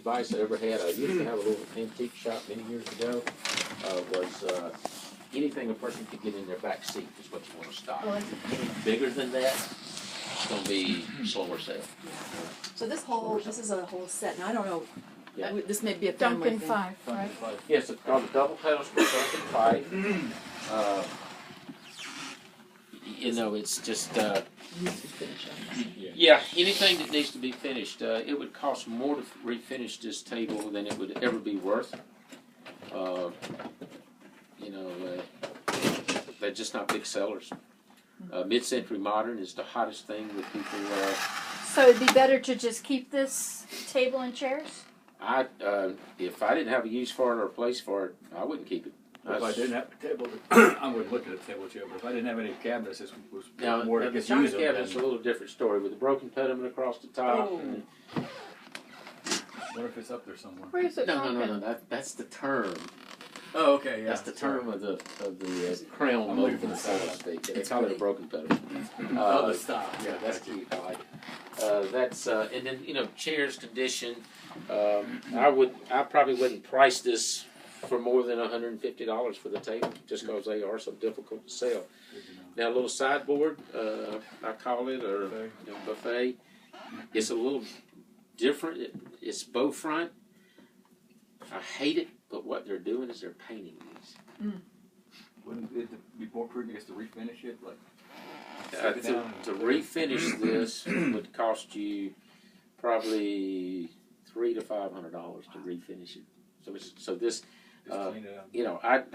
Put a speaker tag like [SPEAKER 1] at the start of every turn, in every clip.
[SPEAKER 1] advice I ever had, I used to have a little antique shop many years ago, was anything a person could get in their back seat is what you want to stock.
[SPEAKER 2] Oh,
[SPEAKER 1] Anything bigger than that, it's going to be slower sale.
[SPEAKER 2] so this is a whole set, and I don't know,
[SPEAKER 1] Yeah.
[SPEAKER 2] this may be a family
[SPEAKER 3] Duncan
[SPEAKER 2] thing.
[SPEAKER 3] 5, right?
[SPEAKER 1] Yes, it's called the double pedals for Duncan 5. You know, it's just, yeah, anything that needs to be finished. It would cost more to refinish this table than it would ever be worth. You know, they're just not big sellers. Mid-century modern is the hottest thing that people.
[SPEAKER 3] So it'd be better to just keep this table and chairs?
[SPEAKER 1] If I didn't have a use for it or a place for it, I wouldn't keep it.
[SPEAKER 4] If I didn't have a table, I would look at a table chair, but if I didn't have any cabinets, this was
[SPEAKER 1] Now,
[SPEAKER 4] more to
[SPEAKER 1] the
[SPEAKER 4] get
[SPEAKER 1] China
[SPEAKER 4] use of
[SPEAKER 1] cabinet's a
[SPEAKER 4] than.
[SPEAKER 1] little different story with the broken pediment across the top.
[SPEAKER 2] Oh.
[SPEAKER 1] And,
[SPEAKER 4] What if it's up there somewhere?
[SPEAKER 3] Where is it broken?
[SPEAKER 1] no. That's the term.
[SPEAKER 4] Oh, okay, yeah.
[SPEAKER 1] That's the term of the crown
[SPEAKER 4] I'm looking for
[SPEAKER 1] movement,
[SPEAKER 4] the
[SPEAKER 1] so to
[SPEAKER 4] style.
[SPEAKER 1] speak. They
[SPEAKER 2] It's
[SPEAKER 1] call it a
[SPEAKER 2] pretty.
[SPEAKER 1] broken pediment.
[SPEAKER 4] Oh, the style.
[SPEAKER 1] Yeah, that's
[SPEAKER 4] gotcha.
[SPEAKER 1] cute. I like it. That's and then chairs condition. I probably wouldn't price this for more than $150 for the table, just because they are so difficult to sell.
[SPEAKER 4] Good to know.
[SPEAKER 1] Now a little sideboard, I call it, or buffet. It's a little different. It's bow front. I hate it, but what they're doing is they're painting these.
[SPEAKER 4] Wouldn't it be more prudent just to refinish it? Like,
[SPEAKER 1] To, to refinish this would cost you probably $300 to $500 to refinish it. So this,
[SPEAKER 4] just clean it up.
[SPEAKER 1] I'd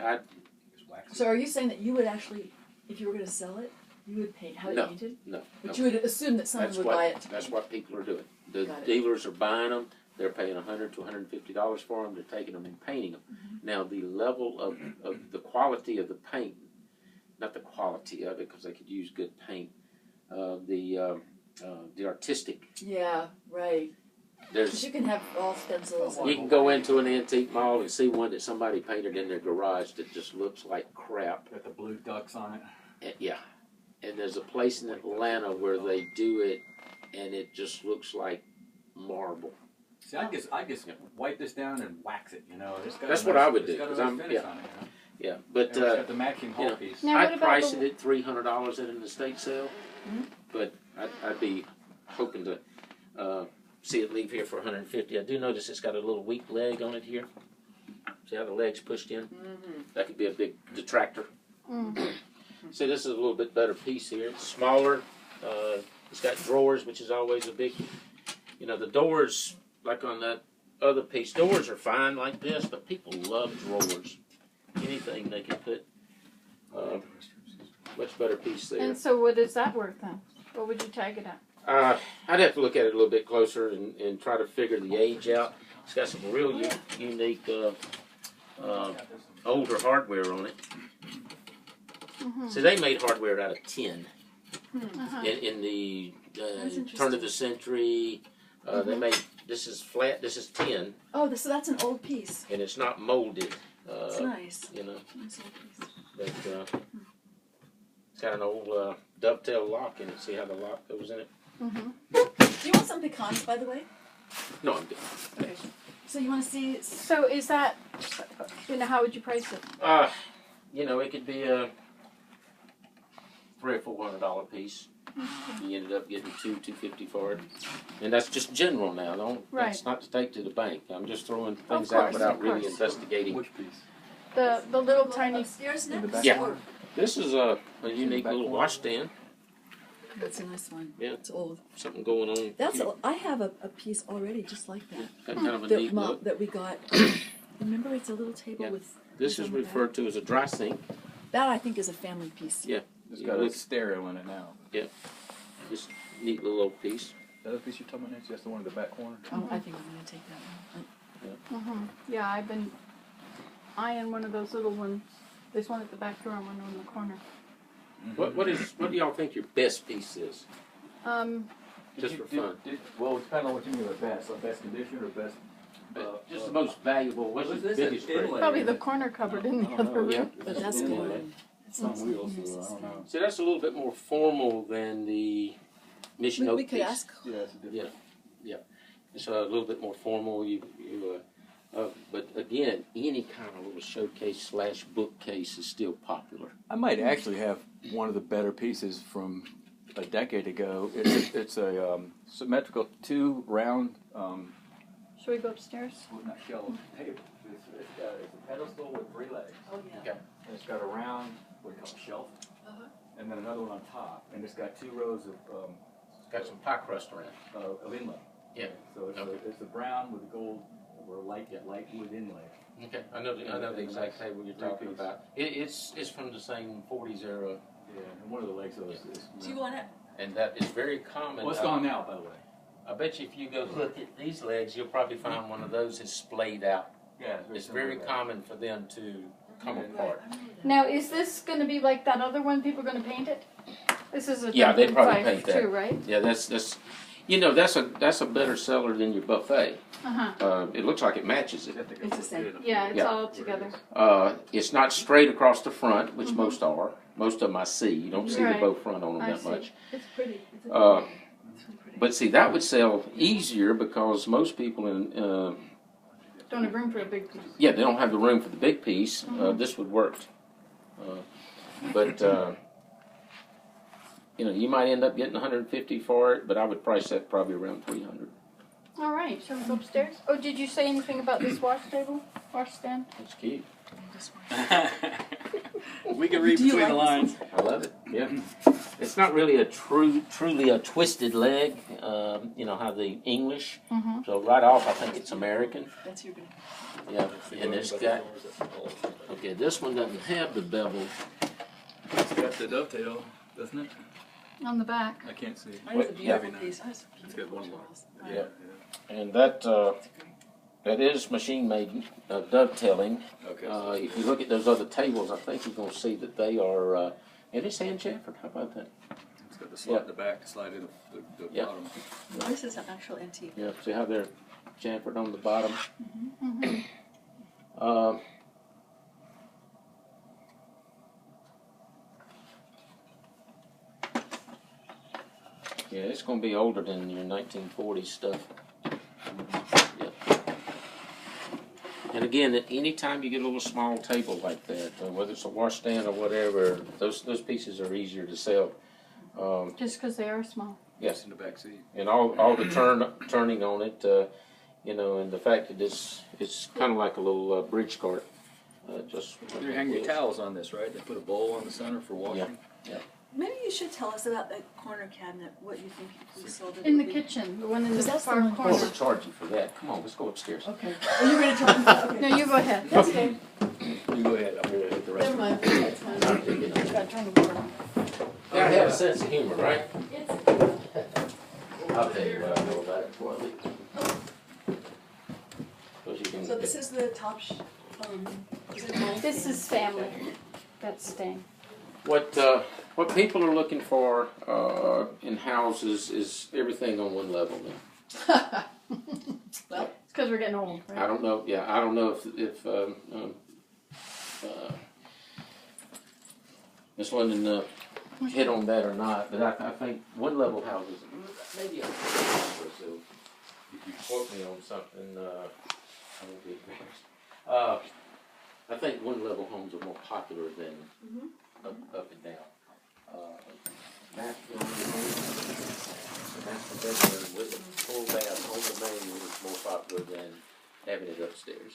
[SPEAKER 4] Just wax it.
[SPEAKER 2] So are you saying that you would actually, if you were going to sell it, you would have
[SPEAKER 1] No.
[SPEAKER 2] it painted?
[SPEAKER 1] no.
[SPEAKER 2] But you would assume that someone would buy it.
[SPEAKER 1] That's what people are doing. The
[SPEAKER 2] Got it.
[SPEAKER 1] dealers are buying them. They're paying $100 to $150 for them. They're taking them and painting them. Now the level of the quality of the paint, not the quality of it, because they could use good paint. The artistic.
[SPEAKER 2] Yeah, right. Because
[SPEAKER 1] There's
[SPEAKER 2] you can have all stencils.
[SPEAKER 1] you can go into an antique mall and see one that somebody painted in their garage that just looks like crap.
[SPEAKER 4] Got the blue ducks on it.
[SPEAKER 1] Yeah, and there's a place in Atlanta where they do it, and it just looks like marble.
[SPEAKER 4] See, I just wipe this down and wax it. It's got
[SPEAKER 1] That's
[SPEAKER 4] a
[SPEAKER 1] what
[SPEAKER 4] nice,
[SPEAKER 1] I would
[SPEAKER 4] it's
[SPEAKER 1] do,
[SPEAKER 4] got a
[SPEAKER 1] 'cause
[SPEAKER 4] nice
[SPEAKER 1] I'm-
[SPEAKER 4] finish
[SPEAKER 1] yeah.
[SPEAKER 4] on it.
[SPEAKER 1] Yeah, but
[SPEAKER 4] And it's got the matching hull piece.
[SPEAKER 3] Now, what
[SPEAKER 1] I'd
[SPEAKER 3] about
[SPEAKER 1] price
[SPEAKER 3] the-
[SPEAKER 1] it at $300 at an estate sale, but I'd be hoping to see it leave here for $150. I do notice it's got a little weak leg on it here. See how the leg's pushed in? That could be a big detractor. See, this is a little bit better piece here. It's smaller. It's got drawers, which is always a big. The doors, like on that other piece, doors are fine like this, but people love drawers. Anything they can put. Much better piece there.
[SPEAKER 3] And so what is that worth then? What would you tag it at?
[SPEAKER 1] I'd have to look at it a little bit closer and try to figure the age out. It's got some real unique older hardware on it. See, they made hardware out of tin in the turn of the century. They made this is flat. This is tin,
[SPEAKER 2] Oh, so that's an old piece.
[SPEAKER 1] and it's not molded.
[SPEAKER 2] It's nice.
[SPEAKER 1] You know,
[SPEAKER 2] Nice old piece.
[SPEAKER 1] but it's got an old dovetail lock in it. See how the lock goes in it?
[SPEAKER 2] Do you want some pecans, by the way?
[SPEAKER 1] No, I'm good.
[SPEAKER 2] Okay. So you want to see?
[SPEAKER 3] So is that, how would you price it?
[SPEAKER 1] It could be a $300 or $400 piece. You ended up getting $250 for it, and that's just general now. That's not to take to the bank. I'm just throwing things out
[SPEAKER 3] course,
[SPEAKER 1] without
[SPEAKER 3] of
[SPEAKER 1] really
[SPEAKER 3] course.
[SPEAKER 1] investigating.
[SPEAKER 4] Which piece?
[SPEAKER 3] The little tiny.
[SPEAKER 2] Upstairs
[SPEAKER 4] In the
[SPEAKER 2] next.
[SPEAKER 4] back.
[SPEAKER 1] Yeah.
[SPEAKER 2] Or-
[SPEAKER 1] This is a unique
[SPEAKER 4] back
[SPEAKER 1] little
[SPEAKER 4] corner.
[SPEAKER 1] washstand.
[SPEAKER 2] That's a nice one.
[SPEAKER 1] Yeah.
[SPEAKER 2] It's old.
[SPEAKER 1] Something going on.
[SPEAKER 2] That's. I have a piece already just like that.
[SPEAKER 1] Got kind of a neat look.
[SPEAKER 2] That we got. Remember, it's a little table
[SPEAKER 1] Yeah.
[SPEAKER 2] with.
[SPEAKER 1] This is
[SPEAKER 2] on the back.
[SPEAKER 1] referred to as a dry sink.
[SPEAKER 2] That I think is a family piece.
[SPEAKER 1] Yeah.
[SPEAKER 4] It's got a stereo in it now.
[SPEAKER 1] This neat little old piece.
[SPEAKER 4] The other piece you're talking about, Nancy, that's the one in the back corner?
[SPEAKER 2] Oh, I think I'm gonna take that one.
[SPEAKER 3] Yeah, I've been eyeing one of those little ones. There's one at the back door and one in the corner.
[SPEAKER 1] What do y'all think your best piece is? Just for
[SPEAKER 4] Did-
[SPEAKER 1] fun.
[SPEAKER 4] well, it depends on what you mean by best. Like best condition or best.
[SPEAKER 1] Just the most valuable. What's
[SPEAKER 4] What's
[SPEAKER 1] the
[SPEAKER 4] this?
[SPEAKER 1] biggest
[SPEAKER 4] Inlay.
[SPEAKER 1] trait?
[SPEAKER 3] Probably the corner cupboard in the
[SPEAKER 4] I don't
[SPEAKER 3] other
[SPEAKER 4] know,
[SPEAKER 1] yeah.
[SPEAKER 3] room.
[SPEAKER 2] But that's
[SPEAKER 4] Inlay.
[SPEAKER 2] good.
[SPEAKER 4] It's on wheels, so I don't know.
[SPEAKER 1] See, that's a little bit more formal than the Nishinoke
[SPEAKER 2] We could
[SPEAKER 1] piece.
[SPEAKER 2] ask.
[SPEAKER 4] Yeah, it's a different.
[SPEAKER 1] Yeah. It's a little bit more formal. But again, any kind of little showcase slash bookcase is still popular.
[SPEAKER 4] I might actually have one of the better pieces from a decade ago. It's a symmetrical 2 round,
[SPEAKER 3] Should we go upstairs?
[SPEAKER 4] not shelf, table. It's a pedestal with 3 legs.
[SPEAKER 2] Oh, yeah.
[SPEAKER 1] Okay.
[SPEAKER 4] And it's got a round, what do you call it, shelf,
[SPEAKER 2] Uh-huh.
[SPEAKER 4] and then another one on top. And it's got 2 rows
[SPEAKER 1] It's got some pie crust around.
[SPEAKER 4] of inlay.
[SPEAKER 1] Yeah.
[SPEAKER 4] So it's,
[SPEAKER 1] Okay.
[SPEAKER 4] it's a brown with gold or light wood inlay.
[SPEAKER 1] Okay, I know the exact table you're talking about. It's from the same 40s era,
[SPEAKER 4] Yeah, and one of the legs of it is.
[SPEAKER 2] Do you want it?
[SPEAKER 1] and that is very common.
[SPEAKER 4] Well, it's gone now, by the way.
[SPEAKER 1] I bet you if you go look at these legs, you'll probably find one of those is splayed out.
[SPEAKER 4] Yeah,
[SPEAKER 1] It's very common for them to come apart.
[SPEAKER 3] Now, is this going to be like that other one? People going to paint it? This is a
[SPEAKER 1] Yeah, they'd
[SPEAKER 3] Duncan
[SPEAKER 1] probably
[SPEAKER 3] Fife
[SPEAKER 1] paint that.
[SPEAKER 3] too, right?
[SPEAKER 1] Yeah, that's that's a better seller than your buffet.
[SPEAKER 3] Uh-huh.
[SPEAKER 1] It looks like it matches it.
[SPEAKER 2] It's the same.
[SPEAKER 3] Yeah, it's
[SPEAKER 1] Yeah.
[SPEAKER 3] all together.
[SPEAKER 1] It's not straight across the front, which
[SPEAKER 3] Mhm.
[SPEAKER 1] most are. Most of them I see. You don't see
[SPEAKER 3] Right.
[SPEAKER 1] the bow front on them
[SPEAKER 3] I
[SPEAKER 1] that
[SPEAKER 3] see.
[SPEAKER 1] much.
[SPEAKER 2] It's pretty. It's a
[SPEAKER 1] Uh,
[SPEAKER 2] it's really pretty.
[SPEAKER 1] But see, that would sell easier because most people
[SPEAKER 3] Don't have room for a big piece.
[SPEAKER 1] yeah, they don't have the room for the big piece. This would work. But you might end up getting 150 for it, but I would price that probably around 300.
[SPEAKER 3] All right, shall we go upstairs? Oh, did you say anything about this wash table? Wash stand?
[SPEAKER 1] That's cute.
[SPEAKER 2] This one.
[SPEAKER 4] We can read
[SPEAKER 2] Do you
[SPEAKER 4] between the
[SPEAKER 2] like
[SPEAKER 4] lines.
[SPEAKER 1] I love it. Yeah. It's not really truly a twisted leg. How the English.
[SPEAKER 3] Mm-hmm.
[SPEAKER 1] So right off, I think it's American.
[SPEAKER 2] That's your.
[SPEAKER 1] Yeah. And it's got. Okay, this one doesn't have the bevel.
[SPEAKER 4] It's got the dovetail, doesn't it?
[SPEAKER 3] On the back.
[SPEAKER 4] I can't see.
[SPEAKER 2] Mine is a
[SPEAKER 1] Yeah.
[SPEAKER 2] beautiful piece. Mine is a
[SPEAKER 4] It's got one
[SPEAKER 2] beautiful
[SPEAKER 4] more.
[SPEAKER 2] piece.
[SPEAKER 1] Yeah. And that is machine made dovetailing.
[SPEAKER 4] Okay.
[SPEAKER 1] If you look at those other tables, I think you're going to see that they are. And it's hand chamfered. How about that?
[SPEAKER 4] It's got the slot in the back to slide in the
[SPEAKER 1] Yeah.
[SPEAKER 4] bottom.
[SPEAKER 2] This is an actual antique.
[SPEAKER 1] Yeah. See how they're chamfered on the bottom.
[SPEAKER 3] Mm-hmm.
[SPEAKER 1] Yeah, it's going to be older than your 1940s stuff. Yeah. And again, anytime you get a little small table like that, whether it's a washstand or whatever, those pieces are easier to sell.
[SPEAKER 3] Just because they are small.
[SPEAKER 1] Yes,
[SPEAKER 4] In the back seat.
[SPEAKER 1] and all the turning on it, and the fact that it's kind of like a little bridge cart. Just
[SPEAKER 4] You hang your towels on this, right? They put a bowl on the center for washing.
[SPEAKER 2] Maybe you should tell us about that corner cabinet. What you think we sold it.
[SPEAKER 3] In the
[SPEAKER 2] would be.
[SPEAKER 3] kitchen, the one in the
[SPEAKER 2] Because that's the
[SPEAKER 3] far
[SPEAKER 2] one-
[SPEAKER 1] I'm
[SPEAKER 3] corner.
[SPEAKER 1] going to charge you for that. Come on, let's go upstairs.
[SPEAKER 2] Okay. Oh, you're going to tell us. Okay.
[SPEAKER 3] No, you go ahead.
[SPEAKER 2] That's okay.
[SPEAKER 4] You go ahead. I'm going to hit the rest
[SPEAKER 2] Never
[SPEAKER 4] of
[SPEAKER 2] mind. That's fine.
[SPEAKER 3] Gotta turn the board on.
[SPEAKER 1] Gotta have a sense of humor, right? I'll tell you what I know about it before I leave. 'Cause you can-
[SPEAKER 2] So this is the top. Is it mine?
[SPEAKER 3] This is family. That's staying.
[SPEAKER 1] What people are looking for in houses is everything on one level now.
[SPEAKER 2] Well,
[SPEAKER 3] It's because we're getting old,
[SPEAKER 1] I
[SPEAKER 3] right?
[SPEAKER 1] don't know. Yeah, I don't know if Miss London hit on that or not, but I think one level houses. Maybe I'm so if you quote me on something, I won't be embarrassed. I think one level homes are more popular than up and down. Master bedroom with a full bath on the main room is more popular than having it upstairs.